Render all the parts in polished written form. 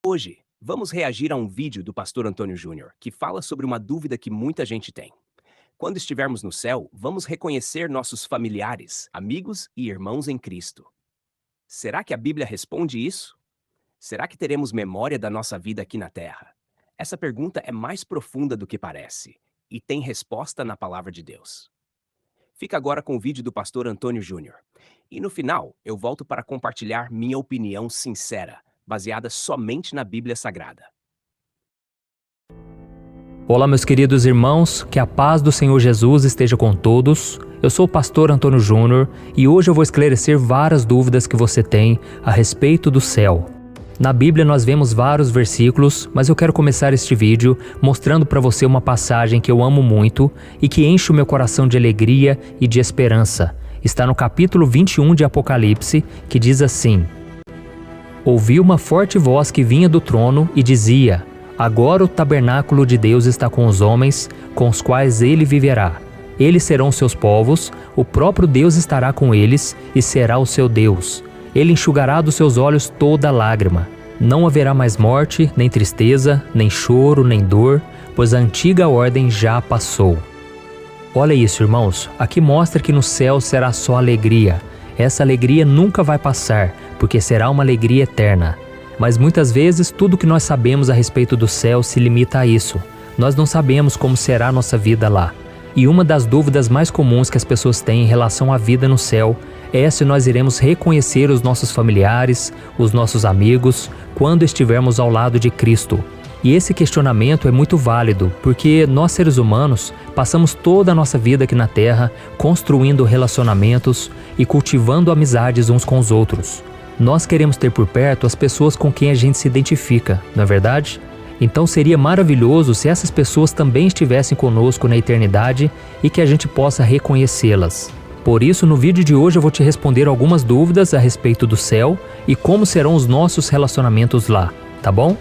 Hoje, vamos reagir a um vídeo do pastor Antônio Júnior, que fala sobre uma dúvida que muita gente tem. Quando estivermos no céu, vamos reconhecer nossos familiares, amigos e irmãos em Cristo. Será que a Bíblia responde isso? Será que teremos memória da nossa vida aqui na Terra? Essa pergunta é mais profunda do que parece e tem resposta na palavra de Deus. Fica agora com o vídeo do pastor Antônio Júnior. E no final, eu volto para compartilhar minha opinião sincera, baseada somente na Bíblia Sagrada. Olá, meus queridos irmãos, que a paz do Senhor Jesus esteja com todos. Eu sou o pastor Antônio Júnior e hoje eu vou esclarecer várias dúvidas que você tem a respeito do céu. Na Bíblia nós vemos vários versículos, mas eu quero começar este vídeo mostrando para você uma passagem que eu amo muito e que enche o meu coração de alegria e de esperança. Está no capítulo 21 de Apocalipse, que diz assim: Ouvi uma forte voz que vinha do trono e dizia: Agora o tabernáculo de Deus está com os homens, com os quais ele viverá. Eles serão seus povos, o próprio Deus estará com eles e será o seu Deus. Ele enxugará dos seus olhos toda lágrima. Não haverá mais morte, nem tristeza, nem choro, nem dor, pois a antiga ordem já passou. Olha isso, irmãos. Aqui mostra que no céu será só alegria. Essa alegria nunca vai passar, porque será uma alegria eterna. Mas muitas vezes tudo que nós sabemos a respeito do céu se limita a isso. Nós não sabemos como será a nossa vida lá. E uma das dúvidas mais comuns que as pessoas têm em relação à vida no céu é se nós iremos reconhecer os nossos familiares, os nossos amigos, quando estivermos ao lado de Cristo. E esse questionamento é muito válido, porque nós seres humanos passamos toda a nossa vida aqui na Terra construindo relacionamentos e cultivando amizades uns com os outros. Nós queremos ter por perto as pessoas com quem a gente se identifica, não é verdade? Então seria maravilhoso se essas pessoas também estivessem conosco na eternidade e que a gente possa reconhecê-las. Por isso, no vídeo de hoje eu vou te responder algumas dúvidas a respeito do céu e como serão os nossos relacionamentos lá, tá bom?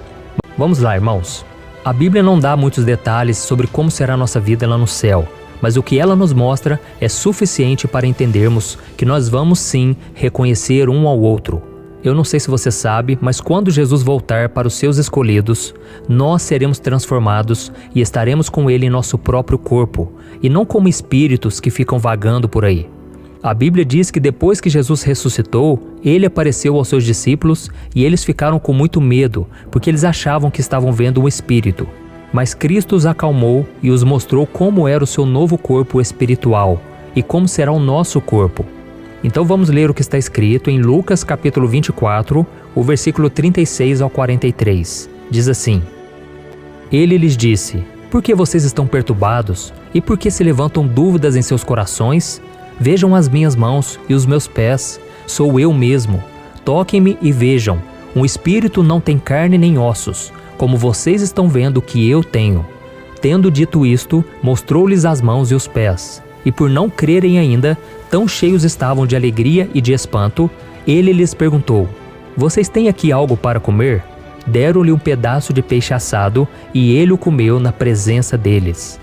Vamos lá, irmãos. A Bíblia não dá muitos detalhes sobre como será a nossa vida lá no céu, mas o que ela nos mostra é suficiente para entendermos que nós vamos sim reconhecer um ao outro. Eu não sei se você sabe, mas quando Jesus voltar para os seus escolhidos, nós seremos transformados e estaremos com ele em nosso próprio corpo, e não como espíritos que ficam vagando por aí. A Bíblia diz que depois que Jesus ressuscitou, ele apareceu aos seus discípulos e eles ficaram com muito medo, porque eles achavam que estavam vendo um espírito. Mas Cristo os acalmou e os mostrou como era o seu novo corpo espiritual e como será o nosso corpo. Então vamos ler o que está escrito em Lucas capítulo 24, o versículo 36 ao 43. Diz assim: Ele lhes disse: Por que vocês estão perturbados? E por que se levantam dúvidas em seus corações? Vejam as minhas mãos e os meus pés, sou eu mesmo. Toquem-me e vejam, um espírito não tem carne nem ossos, como vocês estão vendo que eu tenho. Tendo dito isto, mostrou-lhes as mãos e os pés. E por não crerem ainda, tão cheios estavam de alegria e de espanto, ele lhes perguntou: Vocês têm aqui algo para comer? Deram-lhe um pedaço de peixe assado, e ele o comeu na presença deles.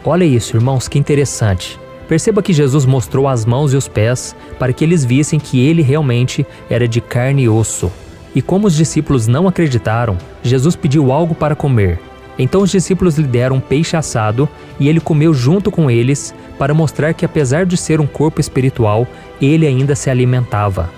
Olha isso, irmãos, que interessante. Perceba que Jesus mostrou as mãos e os pés para que eles vissem que ele realmente era de carne e osso. E como os discípulos não acreditaram, Jesus pediu algo para comer. Então os discípulos lhe deram um peixe assado e ele comeu junto com eles para mostrar que apesar de ser um corpo espiritual, ele ainda se alimentava.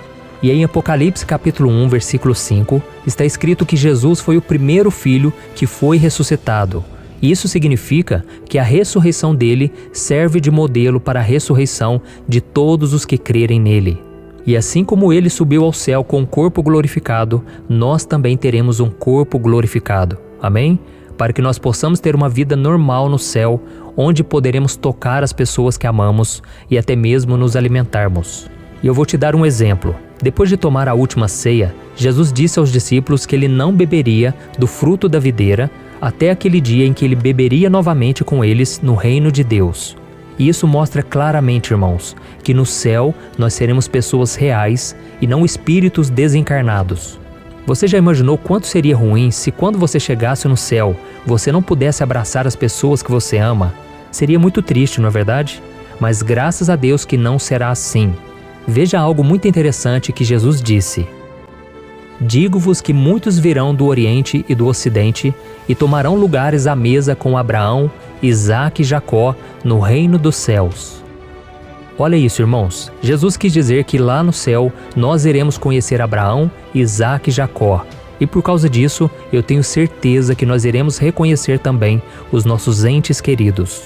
E em Apocalipse capítulo 1, versículo 5, está escrito que Jesus foi o primeiro filho que foi ressuscitado. Isso significa que a ressurreição dele serve de modelo para a ressurreição de todos os que crerem nele. E assim como ele subiu ao céu com um corpo glorificado, nós também teremos um corpo glorificado. Amém? Para que nós possamos ter uma vida normal no céu, onde poderemos tocar as pessoas que amamos e até mesmo nos alimentarmos. E eu vou te dar um exemplo. Depois de tomar a última ceia, Jesus disse aos discípulos que ele não beberia do fruto da videira até aquele dia em que ele beberia novamente com eles no reino de Deus. E isso mostra claramente, irmãos, que no céu nós seremos pessoas reais e não espíritos desencarnados. Você já imaginou quanto seria ruim se quando você chegasse no céu, você não pudesse abraçar as pessoas que você ama? Seria muito triste, não é verdade? Mas graças a Deus que não será assim. Veja algo muito interessante que Jesus disse: Digo-vos que muitos virão do Oriente e do Ocidente e tomarão lugares à mesa com Abraão, Isaque e Jacó no reino dos céus. Olha isso, irmãos. Jesus quis dizer que lá no céu nós iremos conhecer Abraão, Isaque e Jacó. E por causa disso, eu tenho certeza que nós iremos reconhecer também os nossos entes queridos.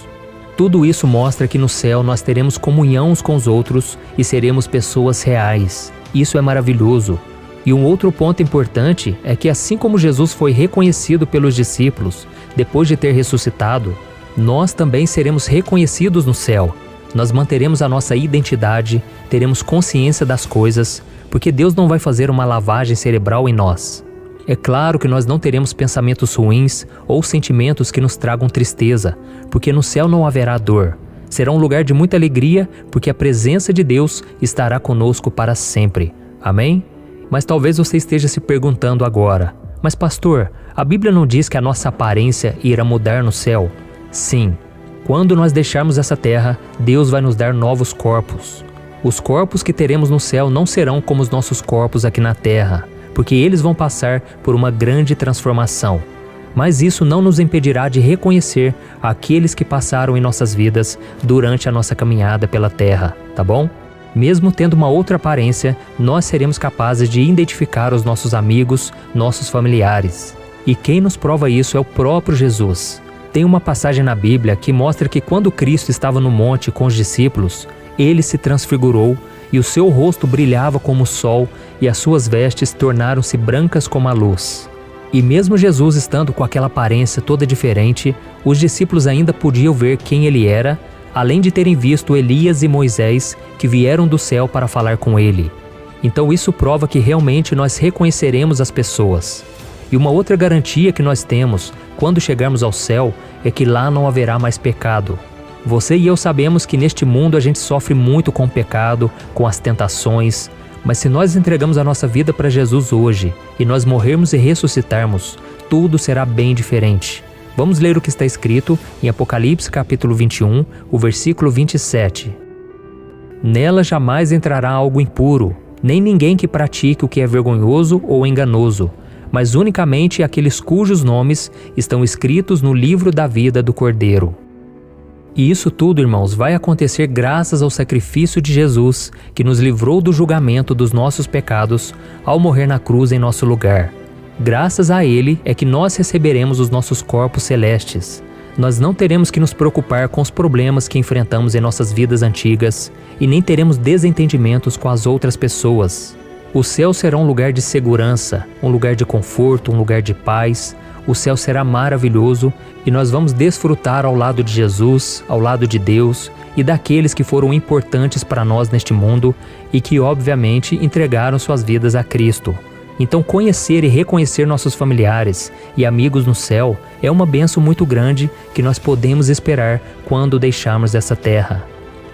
Tudo isso mostra que no céu nós teremos comunhão uns com os outros e seremos pessoas reais. Isso é maravilhoso. E um outro ponto importante é que assim como Jesus foi reconhecido pelos discípulos depois de ter ressuscitado, nós também seremos reconhecidos no céu. Nós manteremos a nossa identidade, teremos consciência das coisas, porque Deus não vai fazer uma lavagem cerebral em nós. É claro que nós não teremos pensamentos ruins ou sentimentos que nos tragam tristeza, porque no céu não haverá dor. Será um lugar de muita alegria, porque a presença de Deus estará conosco para sempre. Amém? Mas talvez você esteja se perguntando agora, mas pastor, a Bíblia não diz que a nossa aparência irá mudar no céu? Sim. Quando nós deixarmos essa terra, Deus vai nos dar novos corpos. Os corpos que teremos no céu não serão como os nossos corpos aqui na terra, porque eles vão passar por uma grande transformação. Mas isso não nos impedirá de reconhecer aqueles que passaram em nossas vidas durante a nossa caminhada pela terra, tá bom? Mesmo tendo uma outra aparência, nós seremos capazes de identificar os nossos amigos, nossos familiares. E quem nos prova isso é o próprio Jesus. Tem uma passagem na Bíblia que mostra que quando Cristo estava no monte com os discípulos, ele se transfigurou e o seu rosto brilhava como o sol e as suas vestes tornaram-se brancas como a luz. E mesmo Jesus estando com aquela aparência toda diferente, os discípulos ainda podiam ver quem ele era, além de terem visto Elias e Moisés que vieram do céu para falar com ele. Então isso prova que realmente nós reconheceremos as pessoas. E uma outra garantia que nós temos quando chegarmos ao céu é que lá não haverá mais pecado. Você e eu sabemos que neste mundo a gente sofre muito com o pecado, com as tentações, mas se nós entregamos a nossa vida para Jesus hoje e nós morrermos e ressuscitarmos, tudo será bem diferente. Vamos ler o que está escrito em Apocalipse capítulo 21, o versículo 27. Nela jamais entrará algo impuro, nem ninguém que pratique o que é vergonhoso ou enganoso, mas unicamente aqueles cujos nomes estão escritos no livro da vida do Cordeiro. E isso tudo, irmãos, vai acontecer graças ao sacrifício de Jesus, que nos livrou do julgamento dos nossos pecados ao morrer na cruz em nosso lugar. Graças a Ele é que nós receberemos os nossos corpos celestes. Nós não teremos que nos preocupar com os problemas que enfrentamos em nossas vidas antigas e nem teremos desentendimentos com as outras pessoas. O céu será um lugar de segurança, um lugar de conforto, um lugar de paz. O céu será maravilhoso e nós vamos desfrutar ao lado de Jesus, ao lado de Deus e daqueles que foram importantes para nós neste mundo e que obviamente entregaram suas vidas a Cristo. Então conhecer e reconhecer nossos familiares e amigos no céu é uma bênção muito grande que nós podemos esperar quando deixarmos essa terra.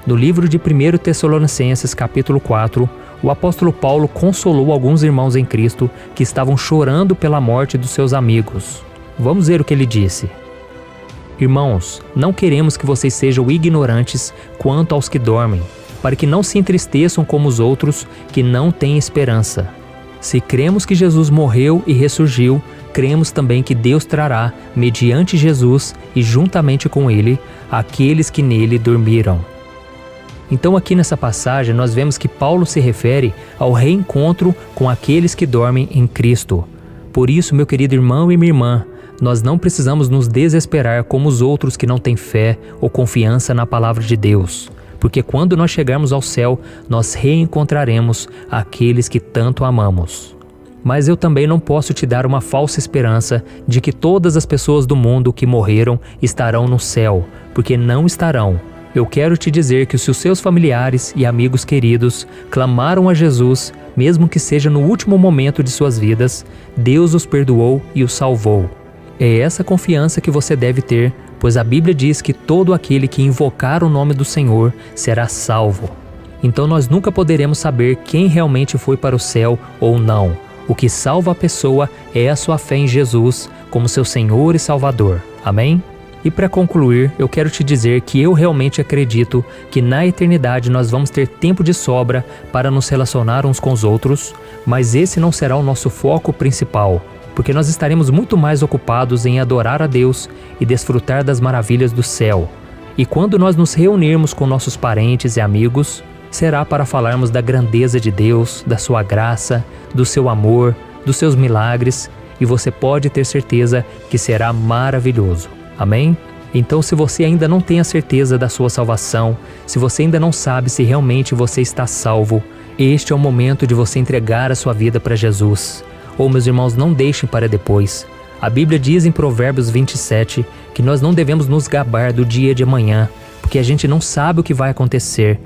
No livro de 1 Tessalonicenses capítulo 4, o apóstolo Paulo consolou alguns irmãos em Cristo que estavam chorando pela morte dos seus amigos. Vamos ver o que ele disse. Irmãos, não queremos que vocês sejam ignorantes quanto aos que dormem, para que não se entristeçam como os outros que não têm esperança. Se cremos que Jesus morreu e ressurgiu, cremos também que Deus trará, mediante Jesus e juntamente com ele, aqueles que nele dormiram. Então aqui nessa passagem nós vemos que Paulo se refere ao reencontro com aqueles que dormem em Cristo. Por isso, meu querido irmão e minha irmã, nós não precisamos nos desesperar como os outros que não têm fé ou confiança na palavra de Deus. Porque quando nós chegarmos ao céu, nós reencontraremos aqueles que tanto amamos. Mas eu também não posso te dar uma falsa esperança de que todas as pessoas do mundo que morreram estarão no céu, porque não estarão. Eu quero te dizer que se os seus familiares e amigos queridos clamaram a Jesus, mesmo que seja no último momento de suas vidas, Deus os perdoou e os salvou. É essa confiança que você deve ter, pois a Bíblia diz que todo aquele que invocar o nome do Senhor será salvo. Então nós nunca poderemos saber quem realmente foi para o céu ou não. O que salva a pessoa é a sua fé em Jesus como seu Senhor e Salvador. Amém? E para concluir, eu quero te dizer que eu realmente acredito que na eternidade nós vamos ter tempo de sobra para nos relacionar uns com os outros, mas esse não será o nosso foco principal, porque nós estaremos muito mais ocupados em adorar a Deus e desfrutar das maravilhas do céu. E quando nós nos reunirmos com nossos parentes e amigos, será para falarmos da grandeza de Deus, da sua graça, do seu amor, dos seus milagres, e você pode ter certeza que será maravilhoso. Amém? Então, se você ainda não tem a certeza da sua salvação, se você ainda não sabe se realmente você está salvo, este é o momento de você entregar a sua vida para Jesus. Ou, meus irmãos, não deixem para depois. A Bíblia diz em Provérbios 27 que nós não devemos nos gabar do dia de amanhã, porque a gente não sabe o que vai acontecer.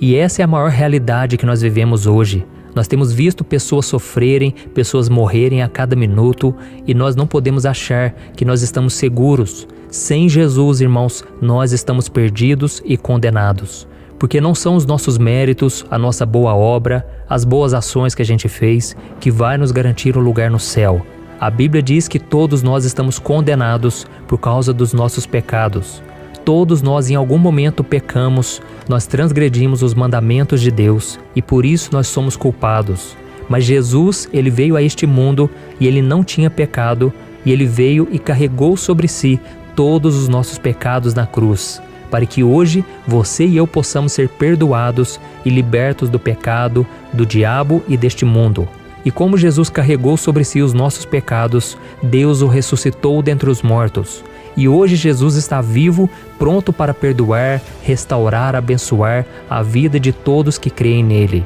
E essa é a maior realidade que nós vivemos hoje. Nós temos visto pessoas sofrerem, pessoas morrerem a cada minuto, e nós não podemos achar que nós estamos seguros. Sem Jesus, irmãos, nós estamos perdidos e condenados. Porque não são os nossos méritos, a nossa boa obra, as boas ações que a gente fez, que vai nos garantir um lugar no céu. A Bíblia diz que todos nós estamos condenados por causa dos nossos pecados. Todos nós em algum momento pecamos, nós transgredimos os mandamentos de Deus e por isso nós somos culpados. Mas Jesus, ele veio a este mundo e ele não tinha pecado e ele veio e carregou sobre si todos os nossos pecados na cruz, para que hoje você e eu possamos ser perdoados e libertos do pecado, do diabo e deste mundo. E como Jesus carregou sobre si os nossos pecados, Deus o ressuscitou dentre os mortos. E hoje Jesus está vivo, pronto para perdoar, restaurar, abençoar a vida de todos que creem nele.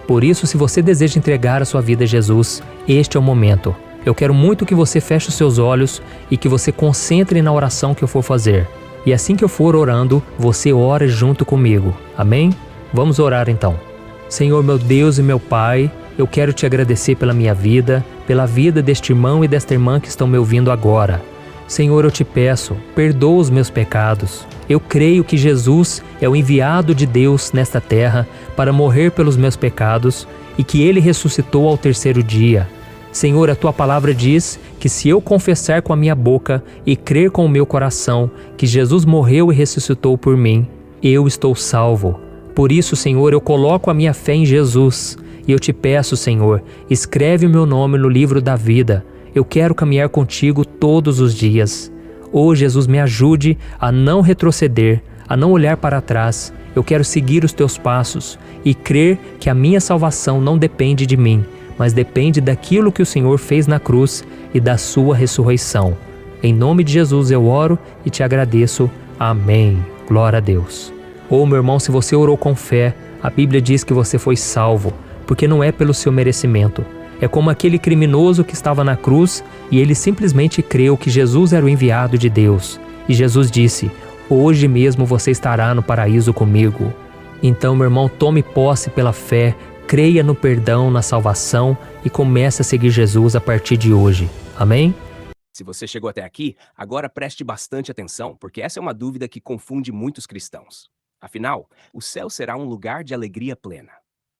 Por isso, se você deseja entregar a sua vida a Jesus, este é o momento. Eu quero muito que você feche os seus olhos e que você concentre na oração que eu for fazer. E assim que eu for orando, você ora junto comigo. Amém? Vamos orar então. Senhor, meu Deus e meu Pai, eu quero te agradecer pela minha vida, pela vida deste irmão e desta irmã que estão me ouvindo agora. Senhor, eu te peço, perdoa os meus pecados. Eu creio que Jesus é o enviado de Deus nesta terra para morrer pelos meus pecados e que ele ressuscitou ao terceiro dia. Senhor, a tua palavra diz que se eu confessar com a minha boca e crer com o meu coração que Jesus morreu e ressuscitou por mim, eu estou salvo. Por isso, Senhor, eu coloco a minha fé em Jesus e eu te peço, Senhor, escreve o meu nome no livro da vida. Eu quero caminhar contigo todos os dias. Oh, Jesus, me ajude a não retroceder, a não olhar para trás. Eu quero seguir os teus passos e crer que a minha salvação não depende de mim, mas depende daquilo que o Senhor fez na cruz e da sua ressurreição. Em nome de Jesus eu oro e te agradeço. Amém. Glória a Deus. Oh, meu irmão, se você orou com fé, a Bíblia diz que você foi salvo, porque não é pelo seu merecimento. É como aquele criminoso que estava na cruz e ele simplesmente creu que Jesus era o enviado de Deus. E Jesus disse: hoje mesmo você estará no paraíso comigo. Então, meu irmão, tome posse pela fé, creia no perdão, na salvação e comece a seguir Jesus a partir de hoje. Amém? Se você chegou até aqui, agora preste bastante atenção, porque essa é uma dúvida que confunde muitos cristãos. Afinal, o céu será um lugar de alegria plena.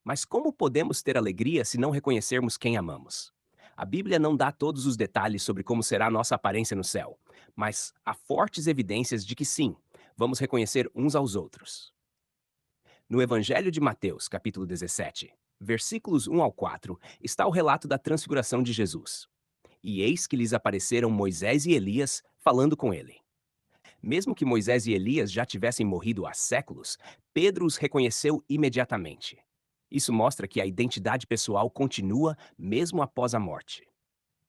Mas como podemos ter alegria se não reconhecermos quem amamos? A Bíblia não dá todos os detalhes sobre como será a nossa aparência no céu, mas há fortes evidências de que sim, vamos reconhecer uns aos outros. No Evangelho de Mateus, capítulo 17, versículos 1 ao 4, está o relato da transfiguração de Jesus. E eis que lhes apareceram Moisés e Elias falando com ele. Mesmo que Moisés e Elias já tivessem morrido há séculos, Pedro os reconheceu imediatamente. Isso mostra que a identidade pessoal continua mesmo após a morte.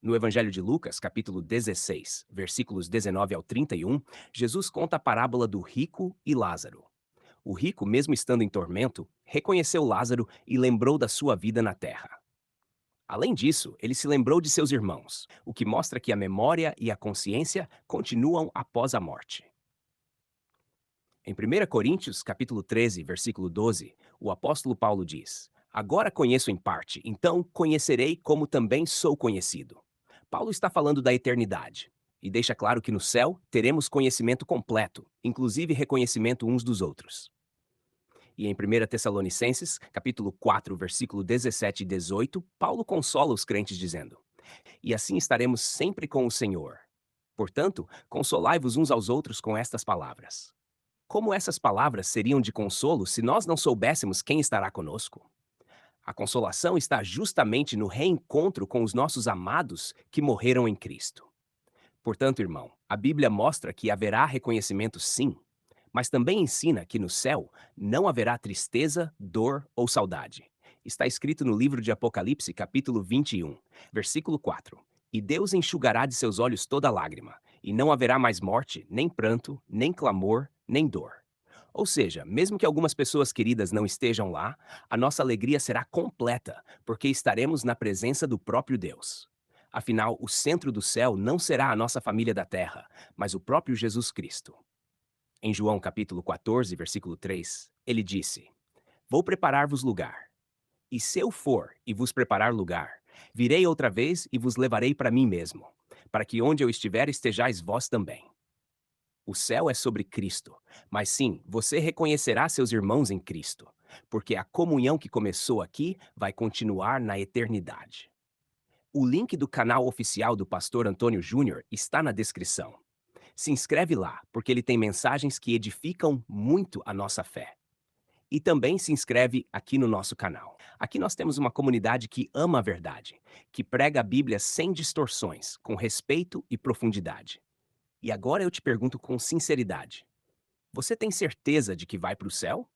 No Evangelho de Lucas, capítulo 16, versículos 19 ao 31, Jesus conta a parábola do rico e Lázaro. O rico, mesmo estando em tormento, reconheceu Lázaro e lembrou da sua vida na terra. Além disso, ele se lembrou de seus irmãos, o que mostra que a memória e a consciência continuam após a morte. Em 1 Coríntios, capítulo 13, versículo 12, o apóstolo Paulo diz: agora conheço em parte, então conhecerei como também sou conhecido. Paulo está falando da eternidade, e deixa claro que no céu teremos conhecimento completo, inclusive reconhecimento uns dos outros. E em 1 Tessalonicenses, capítulo 4, versículo 17 e 18, Paulo consola os crentes dizendo: e assim estaremos sempre com o Senhor. Portanto, consolai-vos uns aos outros com estas palavras. Como essas palavras seriam de consolo se nós não soubéssemos quem estará conosco? A consolação está justamente no reencontro com os nossos amados que morreram em Cristo. Portanto, irmão, a Bíblia mostra que haverá reconhecimento sim, mas também ensina que no céu não haverá tristeza, dor ou saudade. Está escrito no livro de Apocalipse, capítulo 21, versículo 4. E Deus enxugará de seus olhos toda lágrima, e não haverá mais morte, nem pranto, nem clamor, nem dor. Ou seja, mesmo que algumas pessoas queridas não estejam lá, a nossa alegria será completa, porque estaremos na presença do próprio Deus. Afinal, o centro do céu não será a nossa família da terra, mas o próprio Jesus Cristo. Em João capítulo 14, versículo 3, ele disse: Vou preparar-vos lugar. E se eu for e vos preparar lugar, virei outra vez e vos levarei para mim mesmo, para que onde eu estiver estejais vós também. O céu é sobre Cristo, mas sim, você reconhecerá seus irmãos em Cristo, porque a comunhão que começou aqui vai continuar na eternidade. O link do canal oficial do Pastor Antônio Júnior está na descrição. Se inscreve lá, porque ele tem mensagens que edificam muito a nossa fé. E também se inscreve aqui no nosso canal. Aqui nós temos uma comunidade que ama a verdade, que prega a Bíblia sem distorções, com respeito e profundidade. E agora eu te pergunto com sinceridade: você tem certeza de que vai para o céu?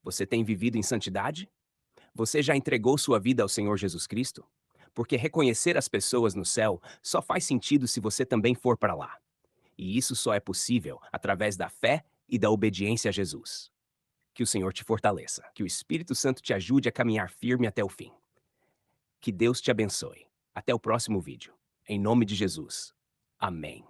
Você tem vivido em santidade? Você já entregou sua vida ao Senhor Jesus Cristo? Porque reconhecer as pessoas no céu só faz sentido se você também for para lá. E isso só é possível através da fé e da obediência a Jesus. Que o Senhor te fortaleça, que o Espírito Santo te ajude a caminhar firme até o fim. Que Deus te abençoe. Até o próximo vídeo. Em nome de Jesus. Amém.